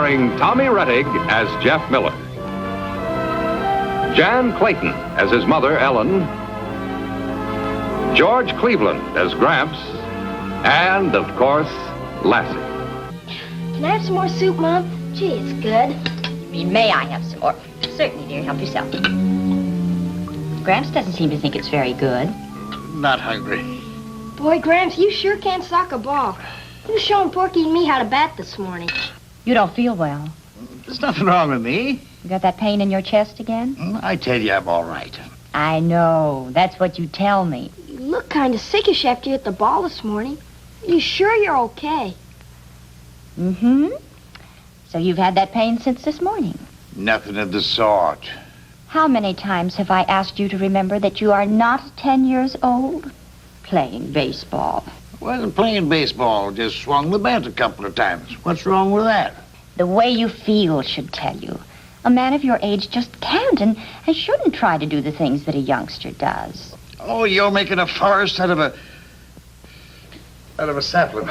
starring Tommy Rettig as Jeff Miller, Jan Clayton as his mother, Ellen, George Cleveland as Gramps, and, of course, Lassie. Can I have some more soup, Mom? Gee, it's good. You mean, may I have some more? Certainly, dear. Help yourself. Gramps doesn't seem to think it's very good. Not hungry. Boy, Gramps, you sure can sock a ball. You were showing Porky and me how to bat this morning. You don't feel well. There's nothing wrong with me. You got that pain in your chest again? I tell you, I'm all right. I know. That's what you tell me. You look kind of sickish after you hit the ball this morning. You sure you're okay? Mm-hmm. So you've had that pain since this morning? Nothing of the sort. How many times have I asked you to remember that you are not 10 years old? Playing baseball. Wasn't playing baseball, just swung the bat a couple of times. What's wrong with that? The way you feel should tell you. A man of your age just can't and shouldn't try to do the things that a youngster does. Oh, you're making a forest out of a sapling.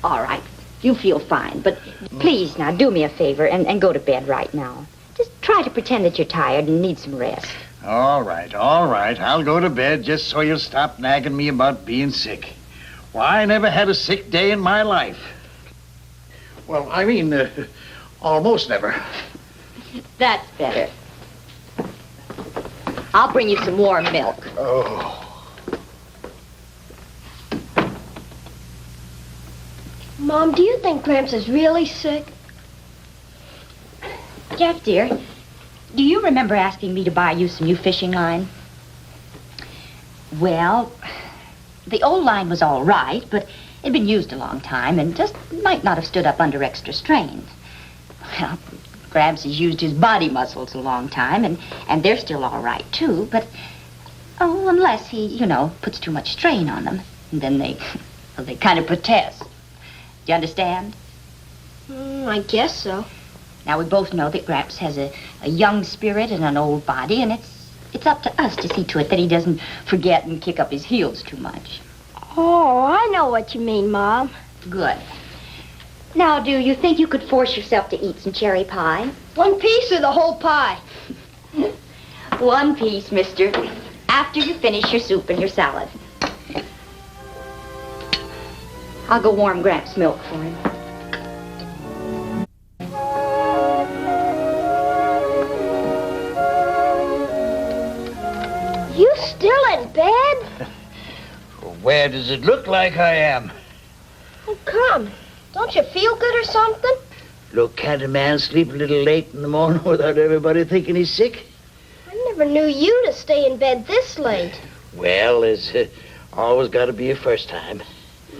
All right. You feel fine, but please now do me a favor and go to bed right now. Just try to pretend that you're tired and need some rest. All right. I'll go to bed just so you'll stop nagging me about being sick. Why, I never had a sick day in my life. Well, I mean, almost never. That's better. I'll bring you some warm milk. Oh. Mom, do you think Gramps is really sick? Jeff, dear, do you remember asking me to buy you some new fishing line? Well, the old line was all right, but it'd been used a long time and just might not have stood up under extra strain. Well, Gramps has used his body muscles a long time, and they're still all right, too, but, unless he, puts too much strain on them, and then they kind of protest. Do you understand? I guess so. Now, we both know that Gramps has a young spirit and an old body, and it's up to us to see to it that he doesn't forget and kick up his heels too much. Oh, I know what you mean, Mom. Good. Now, do you think you could force yourself to eat some cherry pie? One piece or the whole pie? One piece, mister. After you finish your soup and your salad. I'll go warm Gramps' milk for him. You still in bed? Where does it look like I am? Oh, come. Don't you feel good or something? Look, can't a man sleep a little late in the morning without everybody thinking he's sick? I never knew you to stay in bed this late. Well, there's always got to be a first time.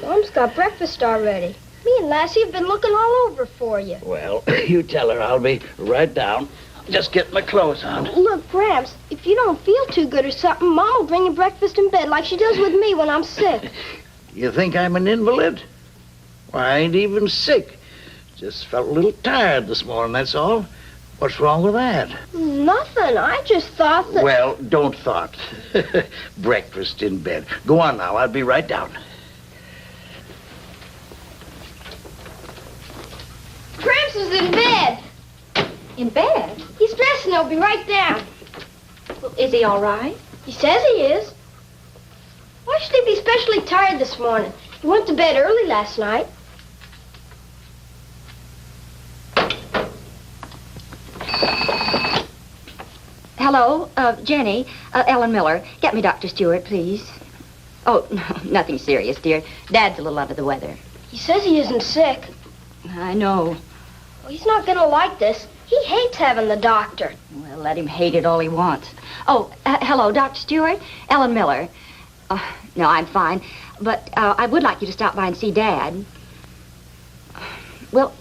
Mom's got breakfast already. Me and Lassie have been looking all over for you. Well, you tell her I'll be right down. Just get my clothes on. Look, Gramps, if you don't feel too good or something, Mom will bring you breakfast in bed like she does with me when I'm sick. You think I'm an invalid? Why, I ain't even sick. Just felt a little tired this morning, that's all. What's wrong with that? Nothing. I just thought that... Well, don't thought. Breakfast in bed. Go on now. I'll be right down. Gramps is in bed. In bed? He's dressed and he'll be right down. Well, is he all right? He says he is. Why should he be especially tired this morning? He went to bed early last night. Hello, Jenny, Ellen Miller. Get me Dr. Stewart, please. Oh, no, nothing serious, dear. Dad's a little under the weather. He says he isn't sick. I know. Well, he's not going to like this. He hates having the doctor. Well, let him hate it all he wants. Oh, hello, Dr. Stewart. Ellen Miller. No, I'm fine. But I would like you to stop by and see Dad. Well,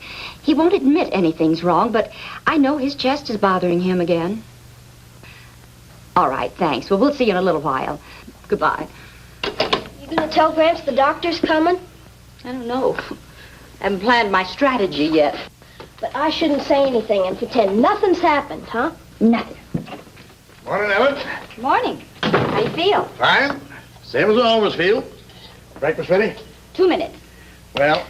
he won't admit anything's wrong, but I know his chest is bothering him again. All right, thanks. Well, we'll see you in a little while. Goodbye. You going to tell Gramps the doctor's coming? I don't know. I haven't planned my strategy yet. But I shouldn't say anything and pretend nothing's happened, huh? Nothing. Morning, Ellen. Morning. How you feel? Fine. Same as I always feel. Breakfast ready? 2 minutes. Well,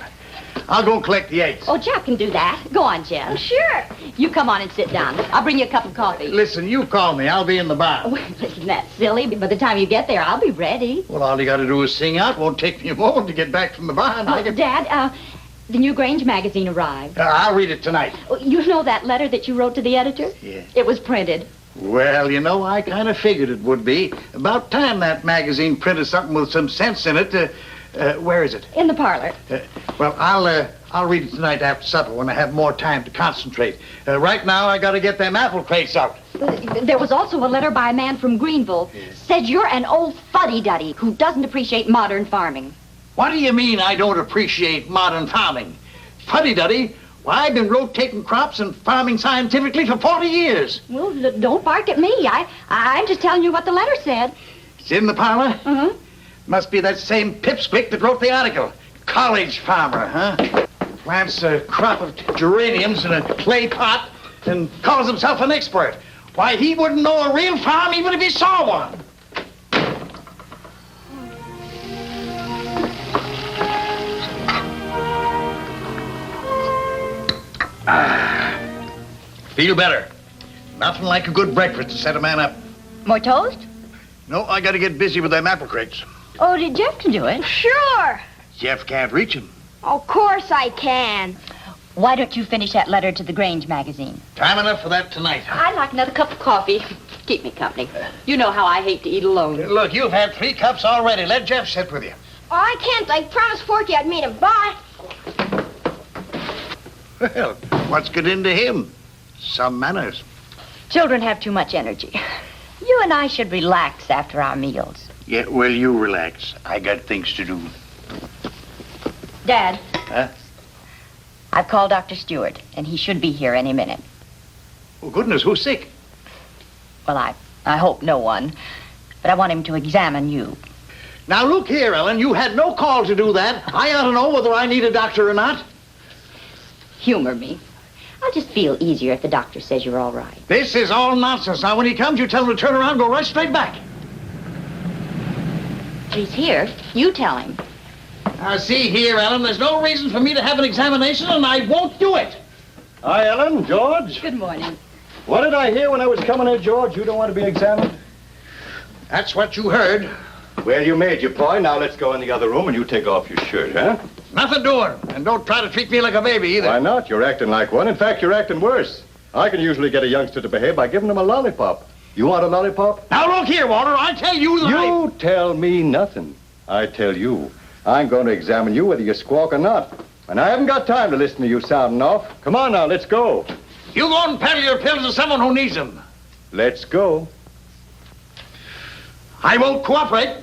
I'll go collect the eggs. Oh, Jeff can do that. Go on, Jeff. Sure. You come on and sit down. I'll bring you a cup of coffee. Listen, you call me. I'll be in the barn. Well, isn't that silly? By the time you get there, I'll be ready. Well, all you got to do is sing out. Won't take me a moment to get back from the barn. Oh, Dad, the new Grange magazine arrived. I'll read it tonight. Oh, you know that letter that you wrote to the editor? Yeah. It was printed. Well, you know, I kind of figured it would be. About time that magazine printed something with some sense in it. Where is it? In the parlor. Well, I'll read it tonight after supper when I have more time to concentrate. Right now, I got to get them apple crates out. There was also a letter by a man from Greenville. Says you're an old fuddy-duddy who doesn't appreciate modern farming. What do you mean I don't appreciate modern farming? Fuddy-duddy? Why, I've been rotating crops and farming scientifically for 40 years. Well, don't bark at me. I'm just telling you what the letter said. It's in the parlor? Mm-hmm. Must be that same pipsqueak that wrote the article. College farmer, huh? Plants a crop of geraniums in a clay pot and calls himself an expert. Why, he wouldn't know a real farm even if he saw one. Feel better. Nothing like a good breakfast to set a man up. More toast? No, I got to get busy with them apple crates. Oh, did Jeff can do it? Sure. Jeff can't reach him. Of course I can. Why don't you finish that letter to the Grange magazine? Time enough for that tonight. I'd like another cup of coffee. Keep me company. You know how I hate to eat alone. Look, you've had 3 cups already. Let Jeff sit with you. Oh, I can't. I promised Forky I'd meet him. Bye. Well, what's got into him? Some manners. Children have too much energy. You and I should relax after our meals. Yeah, well, you relax. I got things to do. Dad. Huh? I've called Dr. Stewart, and he should be here any minute. Oh, goodness, who's sick? Well, I hope no one, but I want him to examine you. Now, look here, Ellen. You had no call to do that. I ought to know whether I need a doctor or not. Humor me. I'll just feel easier if the doctor says you're all right. This is all nonsense. Now, when he comes, you tell him to turn around and go right straight back. He's here. You tell him. Now, see here, Ellen, there's no reason for me to have an examination, and I won't do it. Hi, Ellen. George. Good morning. What did I hear when I was coming in, George? You don't want to be examined? That's what you heard. Well, you made your point. Now let's go in the other room and you take off your shirt, huh? Nothing doing. And don't try to treat me like a baby either. Why not? You're acting like one. In fact, you're acting worse. I can usually get a youngster to behave by giving him a lollipop. You want a lollipop? Now, look here, Walter. I tell you that You tell me nothing. I tell you. I'm going to examine you whether you squawk or not. And I haven't got time to listen to you sounding off. Come on now, let's go. You go and peddle your pills to someone who needs them. Let's go. I won't cooperate.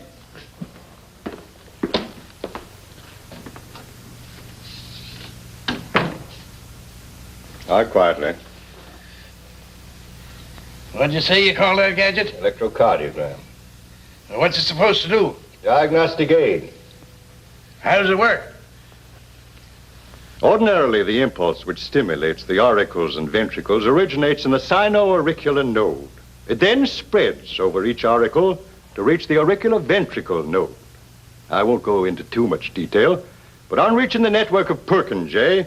All right, quietly. What'd you say you call that gadget? Electrocardiogram. What's it supposed to do? Diagnostic aid. How does it work? Ordinarily, the impulse which stimulates the auricles and ventricles originates in the sino-auricular node. It then spreads over each auricle to reach the auricular-ventricle node. I won't go into too much detail, but on reaching the network of Purkinje,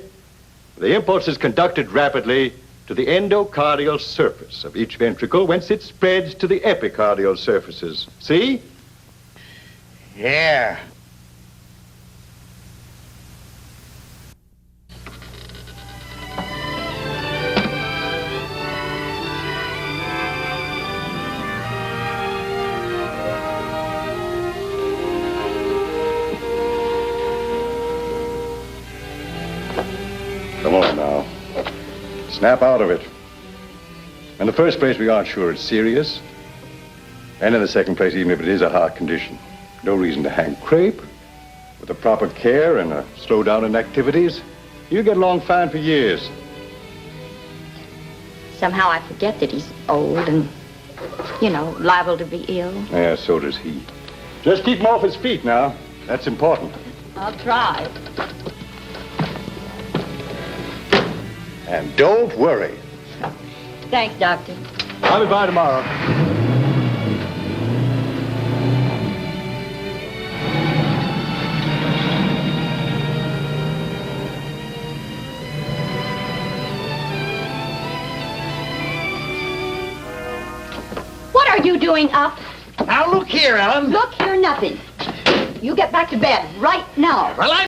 the impulse is conducted rapidly to the endocardial surface of each ventricle, whence it spreads to the epicardial surfaces. See? Yeah. Come on now. Snap out of it. In the first place, we aren't sure it's serious. And in the second place, even if it is a heart condition, no reason to hang crepe. With the proper care and a slowdown in activities, you'll get along fine for years. Somehow I forget that he's old and, liable to be ill. Yeah, so does he. Just keep him off his feet now. That's important. I'll try. And don't worry. Thanks, Doctor. I'll be by tomorrow. you doing up? Now, look here, Ellen. Look here, nothing. You get back to bed right now. Well, I